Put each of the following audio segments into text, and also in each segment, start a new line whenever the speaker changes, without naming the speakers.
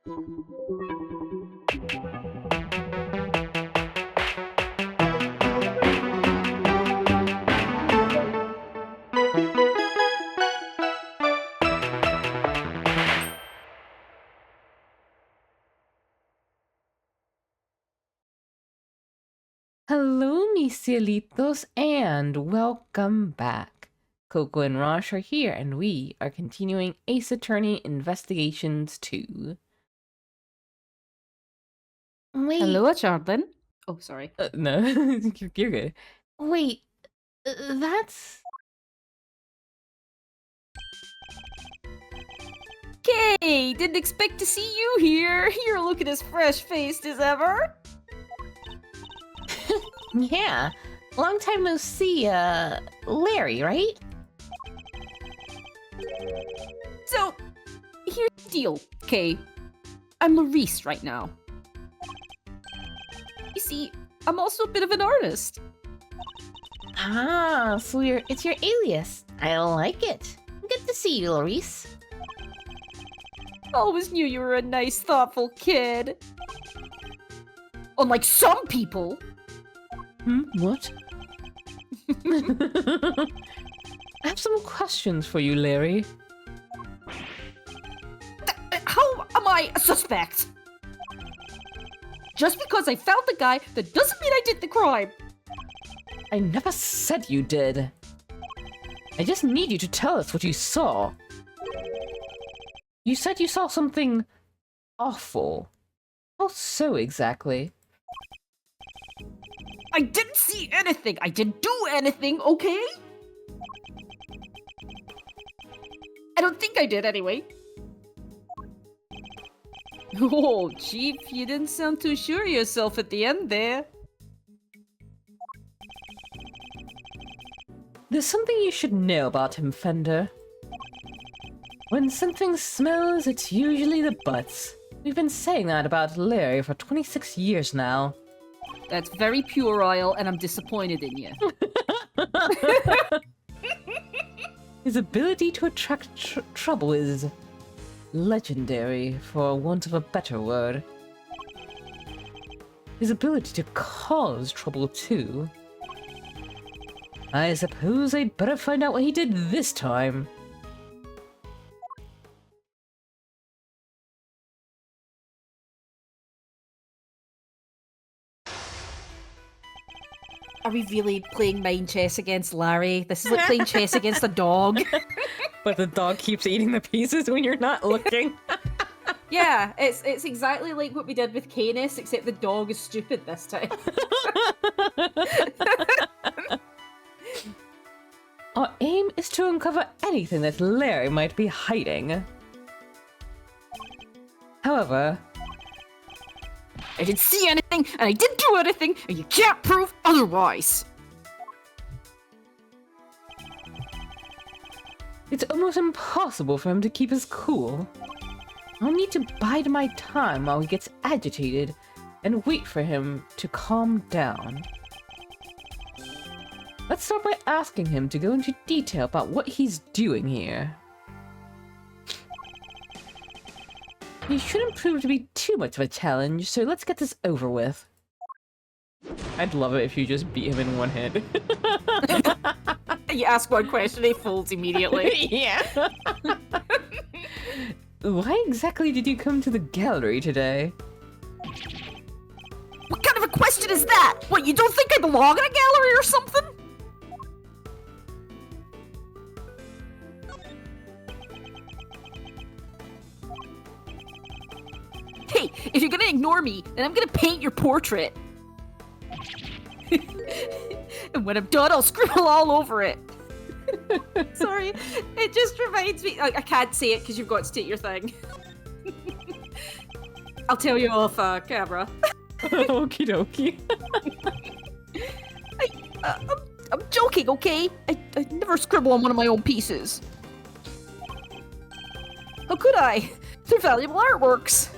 Hello, mis cielitos, and welcome back. Coco and Rosh are here, and we are continuing Ace Attorney Investigations 2. Wait.
Hello, Jordan. Oh, sorry.
No, you're good. Wait, that's...
Okay, didn't expect to see you here. You're looking as fresh-faced as ever.
Yeah, long time no see, Larry, right?
So, here's the deal, okay? I'm Larice right now. You see, I'm also a bit of an artist.
Ah, so it's your alias. I like it. Good to see you, Larice.
Always knew you were a nice, thoughtful kid. Unlike some people.
What? I have some questions for you, Larry.
How am I a suspect? Just because I found the guy, that doesn't mean I did the crime.
I never said you did. I just need you to tell us what you saw. You said you saw something awful. How so exactly?
I didn't see anything. I didn't do anything, okay? I don't think I did anyway. Oh, Chief, you didn't sound too sure of yourself at the end there.
There's something you should know about him, Fender. When something smells, it's usually the butts. We've been saying that about Larry for 26 years now.
That's very puerile, and I'm disappointed in you.
His ability to attract trouble is legendary, for want of a better word. His ability to cause trouble, too. I suppose I'd better find out what he did this time.
Are we really playing mind chess against Larry? This is like playing chess against a dog.
But the dog keeps eating the pieces when you're not looking.
Yeah, it's exactly like what we did with Canis, except the dog is stupid this time.
Our aim is to uncover anything that Larry might be hiding. However,
I didn't see anything, and I didn't do anything, and you can't prove otherwise.
it's almost impossible for him to keep his cool. I'll need to bide my time while he gets agitated and wait for him to calm down. Let's start by asking him to go into detail about what he's doing here. He shouldn't prove to be too much of a challenge, so let's get this over with. I'd love it if you just beat him in one hit.
You ask one question, he folds immediately.
Yeah. Why exactly did you come to the gallery today?
What kind of a question is that? What, you don't think I belong in a gallery or something? Hey, if you're gonna ignore me, then I'm gonna paint your portrait. And when I'm done, I'll scribble all over it. Sorry, it just reminds me. I can't say it because you've got to take your thing. I'll tell you off camera.
Okie dokie.
I'm joking, okay? I never scribble on one of my own pieces. How could I? They're valuable artworks.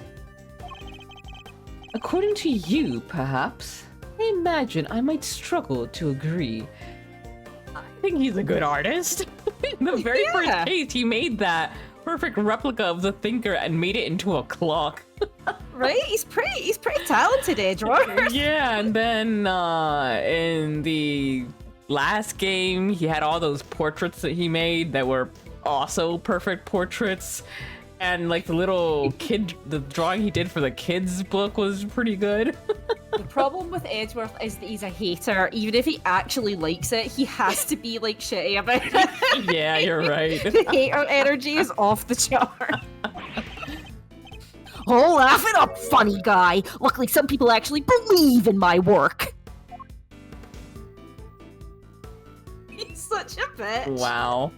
According to you, perhaps. I imagine I might struggle to agree. I think he's a good artist. In the very first case, he made that perfect replica of the Thinker and made it into a clock.
Right? He's pretty talented, Edgeworth.
Yeah, and then in the last game, he had all those portraits that he made that were also perfect portraits. And like the little kid, the drawing he did for the kids book was pretty good.
The problem with Edgeworth is that he's a hater. Even if he actually likes it, he has to be like shitty about it.
Yeah, you're right.
The hater energy is off the chart. Oh, laugh it up, funny guy. Luckily, some people actually believe in my work. He's such a bitch.
Wow.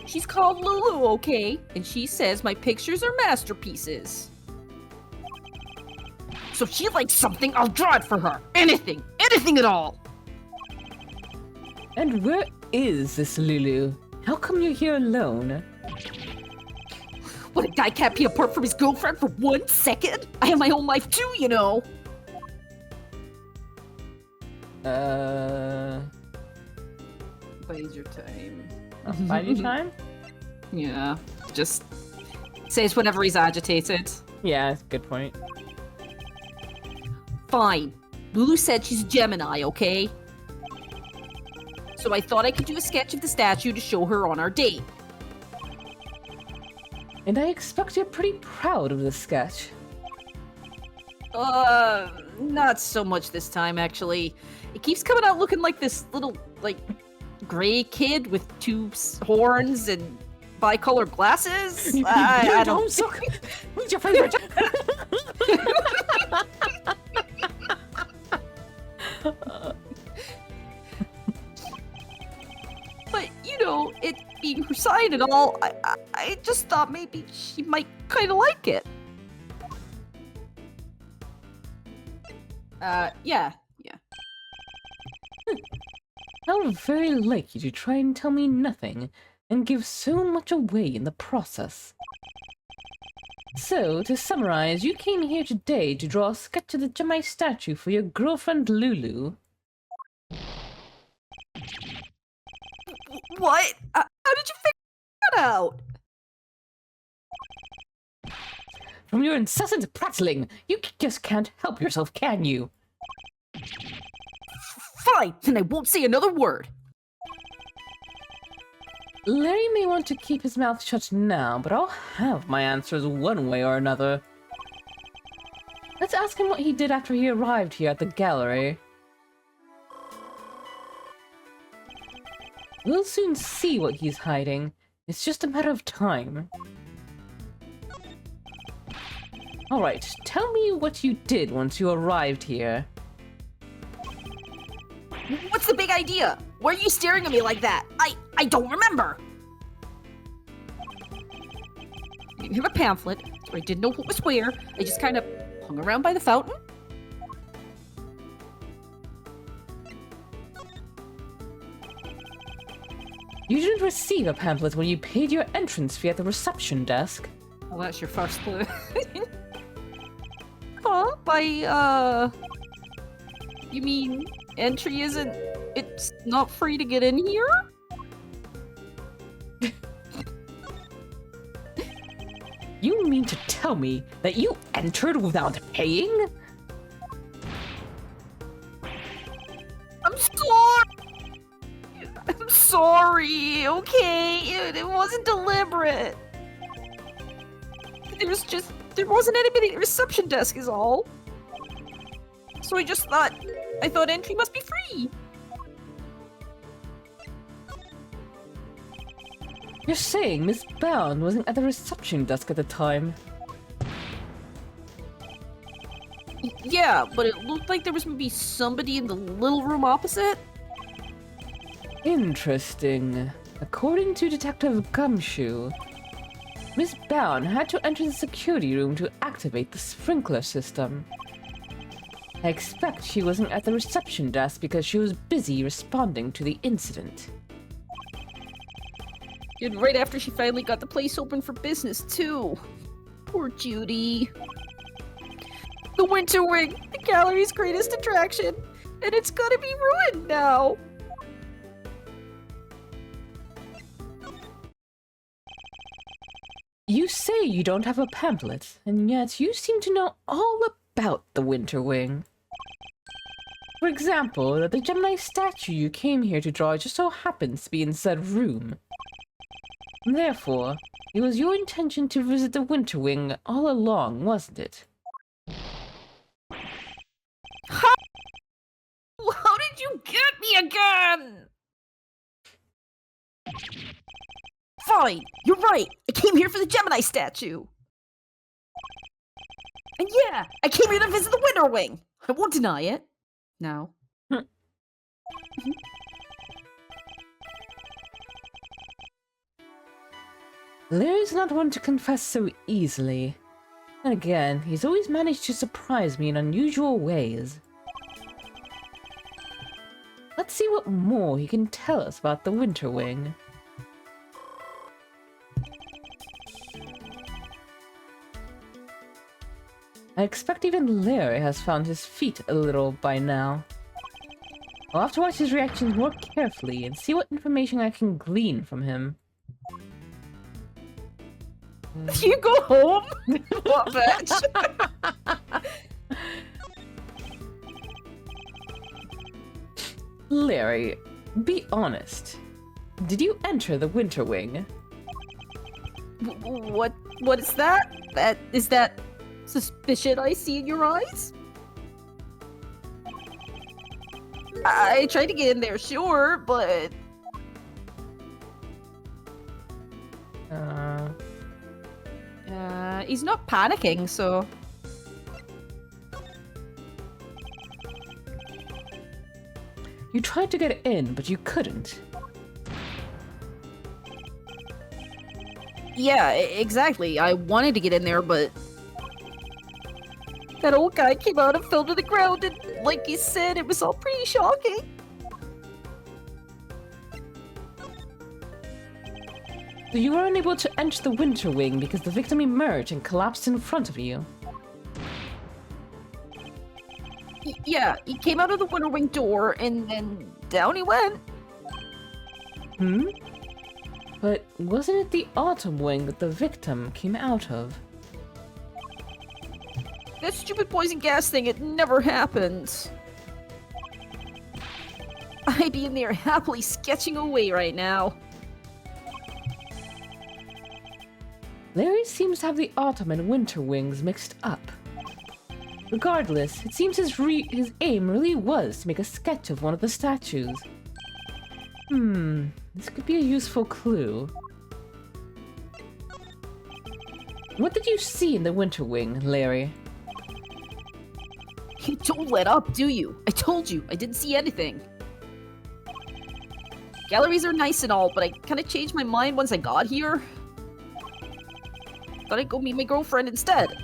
She's called Lulu, okay? And she says my pictures are masterpieces. So if she likes something, I'll draw it for her. Anything. Anything at all.
And where is this Lulu? How come you're here alone?
What, a guy can't be apart from his girlfriend for 1 second? I have my own life too, you know. Buys your time.
Buy you time?
Yeah, just says whenever he's agitated.
Yeah, good point.
Fine. Lulu said she's a Gemini, okay? So I thought I could do a sketch of the statue to show her on our date.
And I expect you're pretty proud of this sketch.
Not so much this time, actually. It keeps coming out looking like this little, like, gray kid with 2 horns and bicolor glasses. I don't
suck. Who's your favorite?
But, you know, it being her sign and all, I just thought maybe she might kind of like it. Yeah.
How very like you to try and tell me nothing, and give so much away in the process. So, to summarize, you came here today to draw a sketch of the Gemini statue for your girlfriend Lulu.
What? How did you figure that out?
From your incessant prattling, you just can't help yourself, can you?
Fine, then I won't say another word.
Larry may want to keep his mouth shut now, but I'll have my answers one way or another. Let's ask him what he did after he arrived here at the gallery. We'll soon see what he's hiding. It's just a matter of time. Alright, tell me what you did once you arrived here.
What's the big idea? Why are you staring at me like that? I don't remember. I didn't have a pamphlet, so I didn't know what was where. I just kind of hung around by the fountain.
You didn't receive a pamphlet when you paid your entrance fee at the reception desk.
Well, that's your first clue. Huh? You mean entry isn't... It's not free to get in here?
You mean to tell me that you entered without paying?
I'm sorry! I'm sorry, okay? It wasn't deliberate. There wasn't anybody at the reception desk is all. So I thought entry must be free.
You're saying Miss Bound wasn't at the reception desk at the time?
Yeah, but it looked like there was maybe somebody in the little room opposite.
Interesting. According to Detective Gumshoe, Miss Bound had to enter the security room to activate the sprinkler system. I expect she wasn't at the reception desk because she was busy responding to the incident.
And right after she finally got the place open for business, too. Poor Judy. The Winter Wing, the gallery's greatest attraction, and it's gonna be ruined now.
You say you don't have a pamphlet, and yet you seem to know all about the Winter Wing. For example, that the Gemini statue you came here to draw just so happens to be in said room. Therefore, it was your intention to visit the Winter Wing all along, wasn't it?
How did you get me again? Fine, you're right. I came here for the Gemini statue. And yeah, I came here to visit the Winter Wing. I won't deny it. No.
Larry's not one to confess so easily. And again, he's always managed to surprise me in unusual ways. Let's see what more he can tell us about the Winter Wing. I expect even Larry has found his feet a little by now. I'll have to watch his reactions more carefully and see what information I can glean from him.
You go home? What, bitch?
Larry, be honest. Did you enter the Winter Wing?
What is that? Is that suspicion I see in your eyes? I tried to get in there, sure, but... he's not panicking, so...
You tried to get in, but you couldn't.
Yeah, exactly. I wanted to get in there, but... that old guy came out and fell to the ground, and like you said, it was all pretty shocking.
So you were unable to enter the Winter Wing because the victim emerged and collapsed in front of you.
Yeah, he came out of the Winter Wing door, and then down he went.
Hmm? But wasn't it the Autumn Wing that the victim came out of?
That stupid poison gas thing, it never happens. I'd be in there happily sketching away right now.
Larry seems to have the Autumn and Winter Wings mixed up. Regardless, it seems his aim really was to make a sketch of one of the statues. This could be a useful clue. What did you see in the Winter Wing, Larry?
You don't let up, do you? I told you, I didn't see anything. Galleries are nice and all, but I kind of changed my mind once I got here. Thought I'd go meet my girlfriend instead.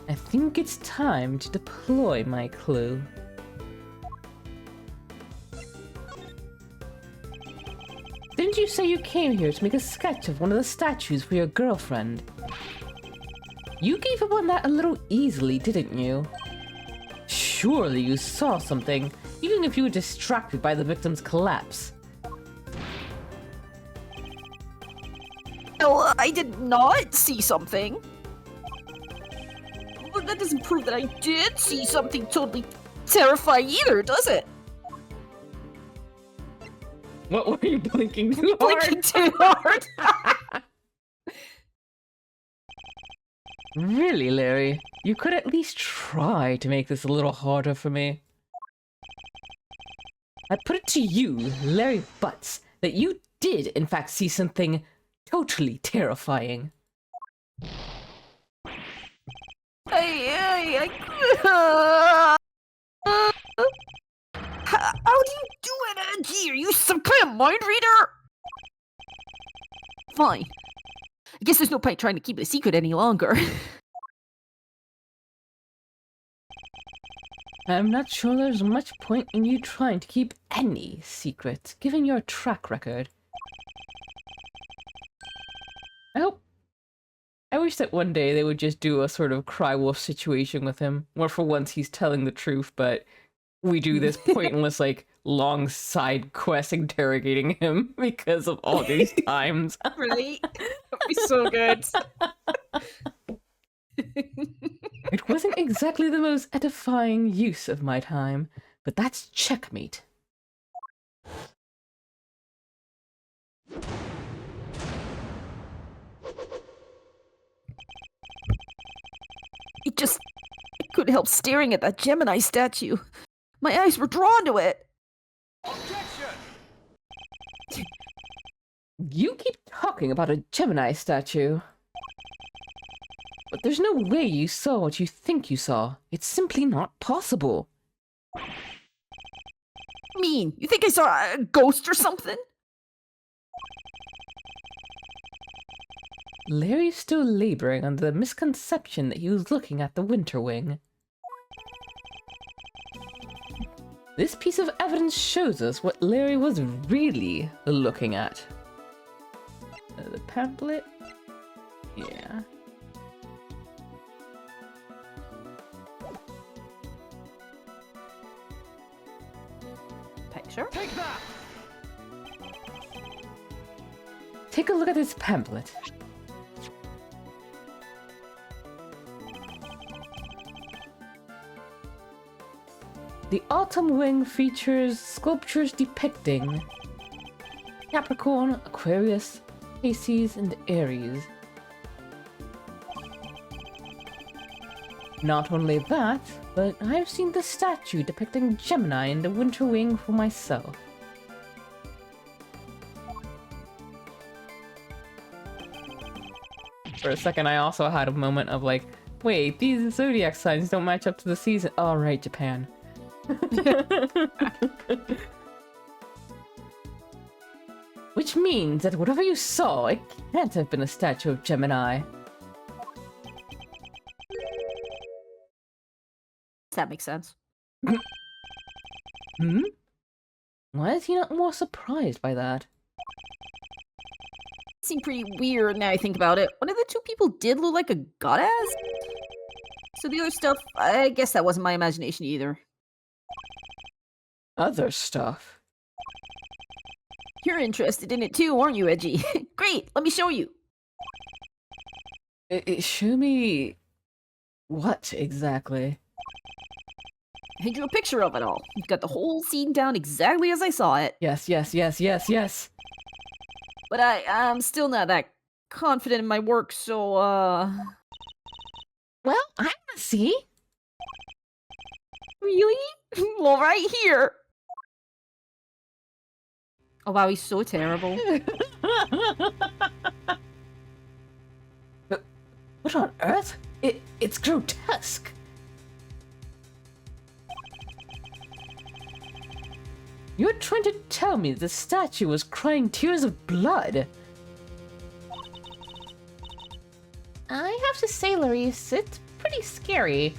I think it's time to deploy my clue. Didn't you say you came here to make a sketch of one of the statues for your girlfriend? You gave up on that a little easily, didn't you? Surely you saw something, even if you were distracted by the victim's collapse.
Well, I did not see something. But that doesn't prove that I did see something totally terrifying either, does it?
What were you blinking too hard?
Blinking too hard.
Really, Larry? You could at least try to make this a little harder for me. I put it to you, Larry Butts, that you did in fact see something totally terrifying.
How do you do it, Angie? Are you some kind of mind reader? Fine. I guess there's no point trying to keep it a secret any longer.
I'm not sure there's much point in you trying to keep any secret, given your track record. I wish that one day they would just do a sort of cry wolf situation with him, where for once he's telling the truth, but we do this pointless, like, long side quest interrogating him because of all these times.
Right? be so good.
It wasn't exactly the most edifying use of my time, but that's checkmate.
I couldn't help staring at that Gemini statue. My eyes were drawn to it.
You keep talking about a Gemini statue. But there's no way you saw what you think you saw. It's simply not possible.
Mean, you think I saw a ghost or something?
Larry's still laboring under the misconception that he was looking at the Winter Wing. This piece of evidence shows us what Larry was really looking at. The pamphlet? Yeah.
Picture?
Take that!
Take a look at this pamphlet. The Autumn Wing features sculptures depicting Capricorn, Aquarius, Pisces, and Aries. Not only that, but I've seen the statue depicting Gemini in the Winter Wing for myself. For a second, I also had a moment of like, wait, these zodiac signs don't match up to the season. All right, Japan. Which means that whatever you saw, it can't have been a statue of Gemini.
Does that make sense?
Hmm? Why is he not more surprised by that?
It seemed pretty weird now I think about it. One of the two people did look like a goddess. So the other stuff, I guess that wasn't my imagination either.
Other stuff?
You're interested in it too, aren't you, Edgy? Great, let me show you.
Show me... what exactly?
I drew a picture of it all. You've got the whole scene down exactly as I saw it.
Yes.
But I'm still not that confident in my work, so,
Well, I wanna see.
Really? Well, right here. Oh wow, he's so terrible.
What on earth? It's grotesque. You're trying to tell me the statue was crying tears of blood? I have to say, Larisse, it's pretty scary.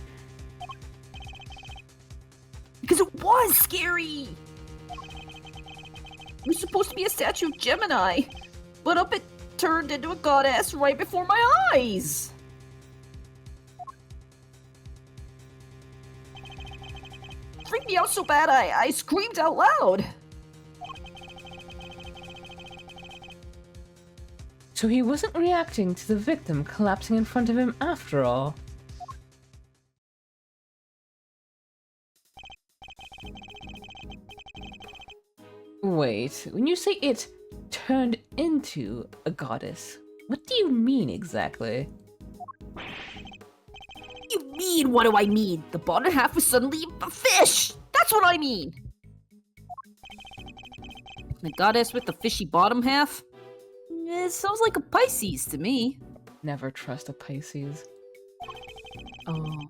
Because it was scary! It was supposed to be a statue of Gemini, but up it turned into a goddess right before my eyes! It freaked me out so bad I screamed out loud!
So he wasn't reacting to the victim collapsing in front of him after all. Wait, when you say it turned into a goddess, what do you mean exactly?
You mean, what do I mean? The bottom half was suddenly a fish! That's what I mean! The goddess with the fishy bottom half? It sounds like a Pisces to me.
Never trust a Pisces.
Oh.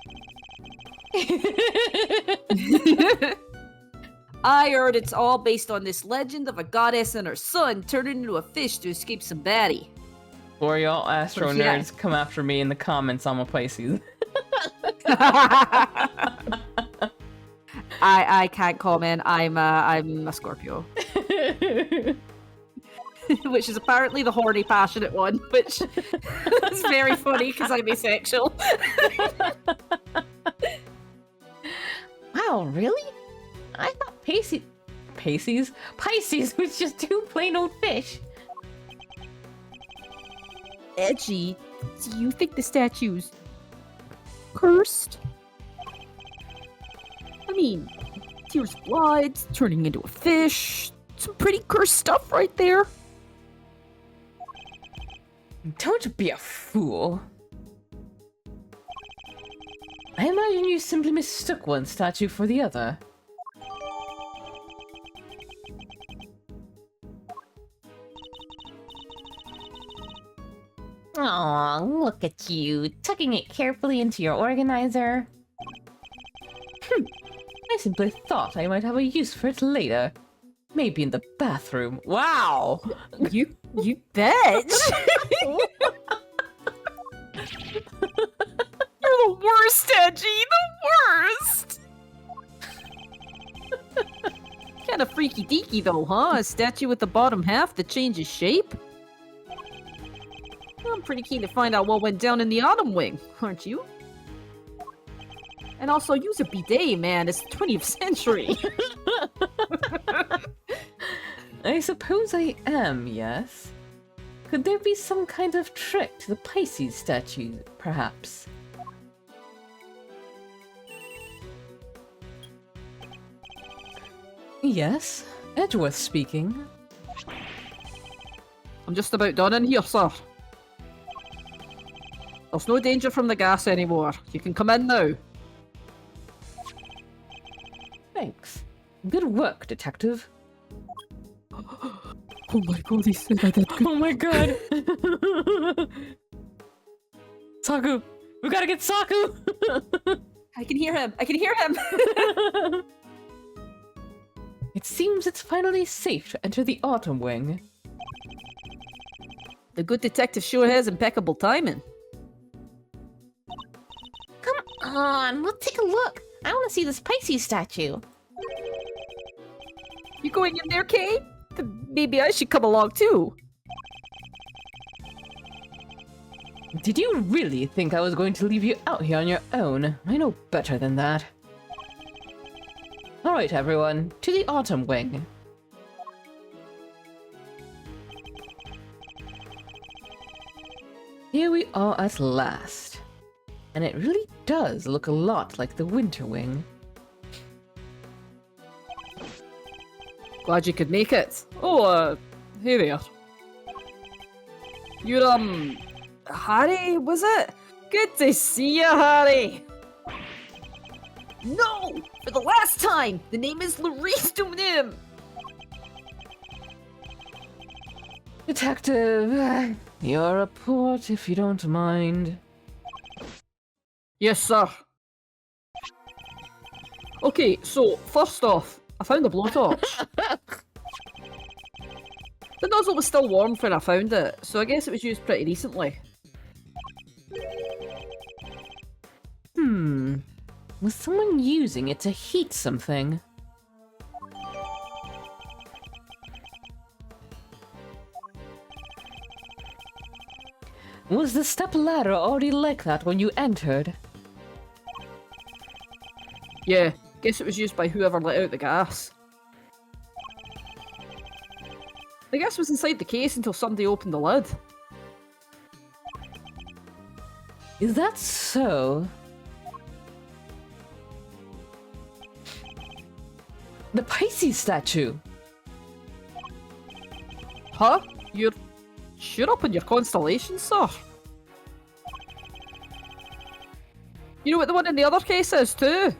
I heard it's all based on this legend of a goddess and her son turning into a fish to escape some baddie.
Or y'all astro
Yeah.
nerds come after me in the comments, I'm a Pisces.
I can't comment. I'm a Scorpio. Which is apparently the horny, passionate one, which is very funny because I'm asexual.
Wow, really? I thought Pisces was just two plain old fish.
Edgy, do you think the statue's cursed? I mean, tears of blood, turning into a fish. Some pretty cursed stuff right there.
Don't be a fool. I imagine you simply mistook one statue for the other. Aw, look at you, tucking it carefully into your organizer. I simply thought I might have a use for it later. Maybe in the bathroom. Wow!
You bet! You're the worst, Edgy! The worst! Kinda freaky deaky though, huh? A statue with the bottom half that changes shape? I'm pretty keen to find out what went down in the autumn wing, aren't you? And also, use a bidet, man. It's the 20th century.
I suppose I am, yes. Could there be some kind of trick to the Pisces statue, perhaps? Yes, Edgeworth speaking.
I'm just about done in here, sir. There's no danger from the gas anymore. You can come in now.
Thanks. Good work, detective.
Oh my god, he said I did good.
Oh my god! Saku! We gotta get Saku!
I can hear him! I can hear him!
It seems it's finally safe to enter the autumn wing.
The good detective sure has impeccable timing.
Come on, let's take a look. I want to see this Pisces statue.
You going in there, Kay? Then maybe I should come along too.
Did you really think I was going to leave you out here on your own? I know better than that. Alright everyone, to the autumn wing. Here we are at last. And it really does look a lot like the winter wing.
Glad you could make it. Oh, hey there. You're, Harry, was it? Good to see you, Harry! No! For the last time! The name is Larice Dumnim!
Detective, your report if you don't mind.
Yes, sir. Okay, so, first off, I found the blowtorch. The nozzle was still warm when I found it, so I guess it was used pretty recently.
Was someone using it to heat something? Was the step ladder already like that when you entered?
Yeah, guess it was used by whoever let out the gas. The gas was inside the case until somebody opened the lid.
Is that so? The Pisces statue!
Huh? You're sure up on your constellation, sir? You know what the one in the other case is, too?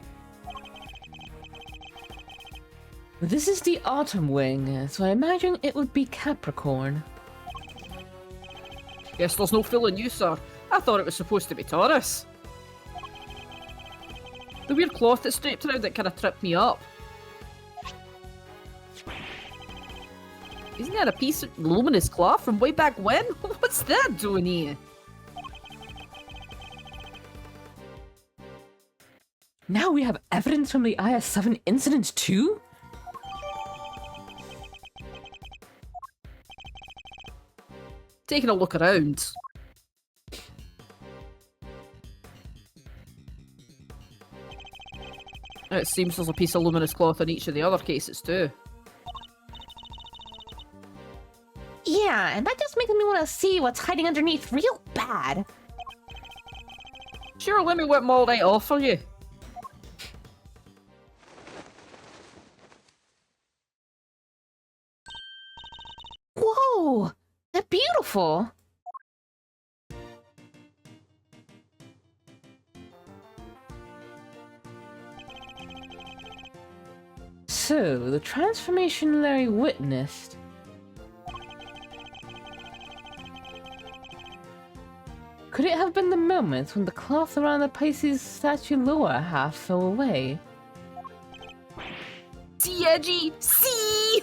This is the autumn wing, so I imagine it would be Capricorn.
Guess there's no fooling you, sir. I thought it was supposed to be Taurus. The weird cloth that's draped around it kind of tripped me up. Isn't that a piece of luminous cloth from way back when? What's that doing here?
Now we have evidence from the IS-7 incident too?
Taking a look around. It seems there's a piece of luminous cloth in each of the other cases too.
Yeah, and that just makes me want to see what's hiding underneath real bad.
Sure, let me whip them all right off for you.
Whoa! They're beautiful! So, the transformation Larry witnessed. Could it have been the moment when the cloth around the Pisces statue lower half fell away?
See, Edgy? See?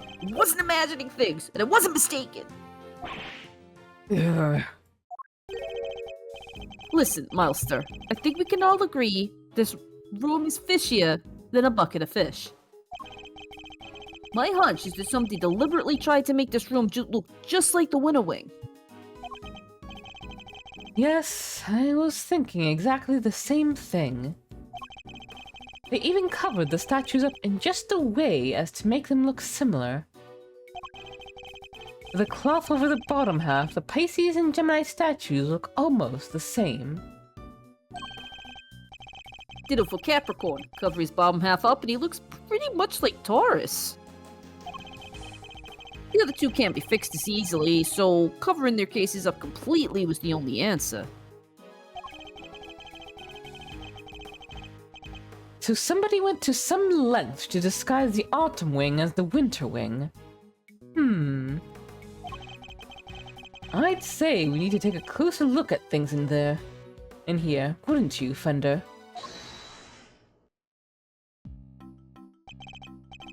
I wasn't imagining things, and I wasn't mistaken.
Ugh.
Listen, Milester, I think we can all agree this room is fishier than a bucket of fish. My hunch is that somebody deliberately tried to make this room look just like the Winter Wing.
Yes, I was thinking exactly the same thing. They even covered the statues up in just a way as to make them look similar. With the cloth over the bottom half, the Pisces and Gemini statues look almost the same.
Ditto for Capricorn. Cover his bottom half up and he looks pretty much like Taurus. The other two can't be fixed as easily, so covering their cases up completely was the only answer.
So somebody went to some length to disguise the Autumn Wing as the Winter Wing. I'd say we need to take a closer look at things in here, wouldn't you, Fender?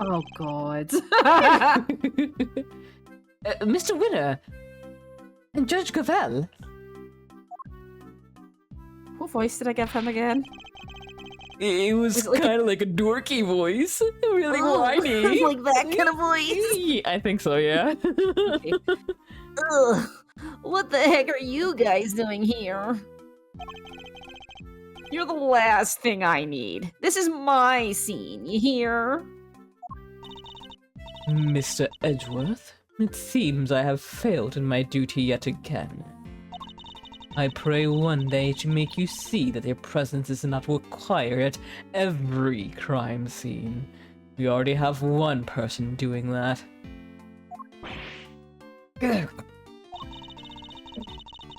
Oh god.
Mr. Winter! And Judge Gavel!
What voice did I give him again?
It was
it like
kind of like a dorky voice. Really whiny.
Like that kind of voice?
Yeah, I think so, yeah.
Okay. Ugh. What the heck are you guys doing here? You're the last thing I need. This is my scene, you hear?
Mr. Edgeworth, it seems I have failed in my duty yet again. I pray one day to make you see that your presence is not required at every crime scene. We already have one person doing that.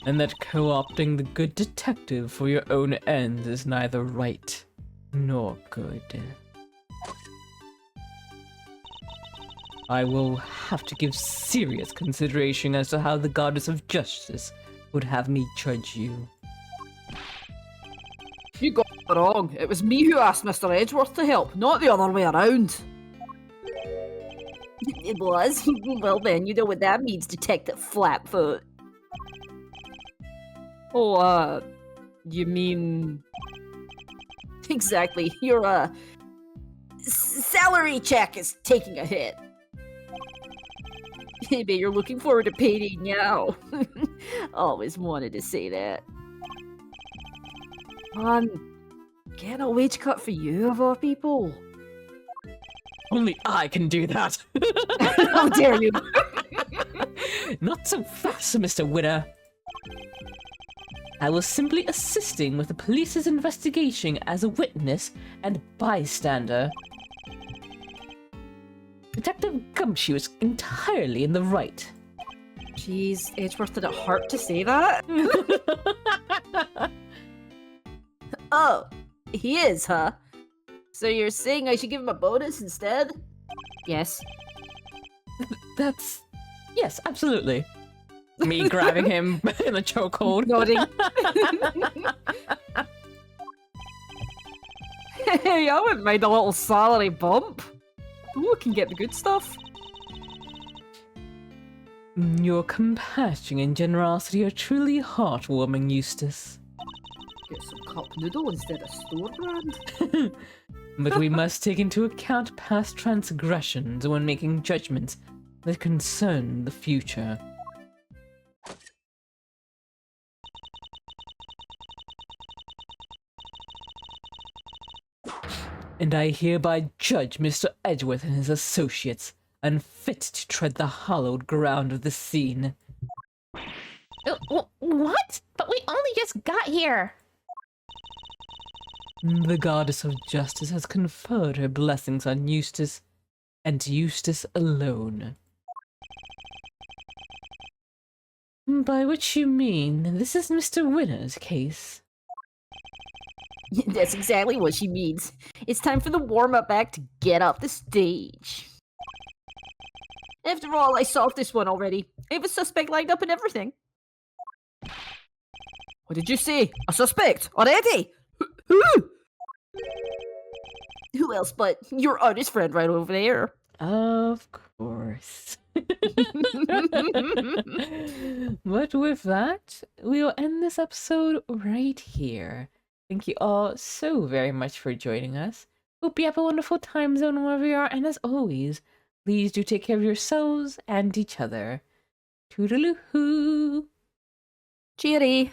And that co-opting the good detective for your own ends is neither right nor good. I will have to give serious consideration as to how the goddess of justice would have me judge you.
You got it wrong. It was me who asked Mr. Edgeworth to help, not the other way around. It was? Well then, you know what that means, Detective Flatfoot. Oh, you mean... Exactly. Your, salary check is taking a hit. Maybe you're looking forward to payday now. Always wanted to say that. Getting a wage cut for you, of all people?
Only I can do that!
How dare you!
Not so fast, Mr. Winter! I was simply assisting with the police's investigation as a witness and bystander. Detective Gumshoe is entirely in the right.
Jeez, Edgeworth, did it hurt to say that? Oh, he is, huh? So you're saying I should give him a bonus instead? Yes.
Yes, absolutely. Me grabbing him in a chokehold.
Nodding. Hey, I wouldn't mind a little salary bump. Ooh, I can get the good stuff.
Your compassion and generosity are truly heartwarming, Eustace.
Get some cup noodle instead of store brand.
But we must take into account past transgressions when making judgments that concern the future. And I hereby judge Mr. Edgeworth and his associates unfit to tread the hallowed ground of the scene.
What? But we only just got here.
The goddess of justice has conferred her blessings on Eustace, and Eustace alone. By which you mean, this is Mr. Winner's case.
That's exactly what she means. It's time for the warm-up act to get off the stage. After all, I solved this one already. I have a suspect lined up and everything. What did you say? A suspect? Already? Who else but your artist friend right over there?
Of course. But with that, we'll end this episode right here. Thank you all so very much for joining us. Hope you have a wonderful time zone wherever you are, and as always, please do take care of yourselves and each other. Toodaloo-hoo!
Cheery.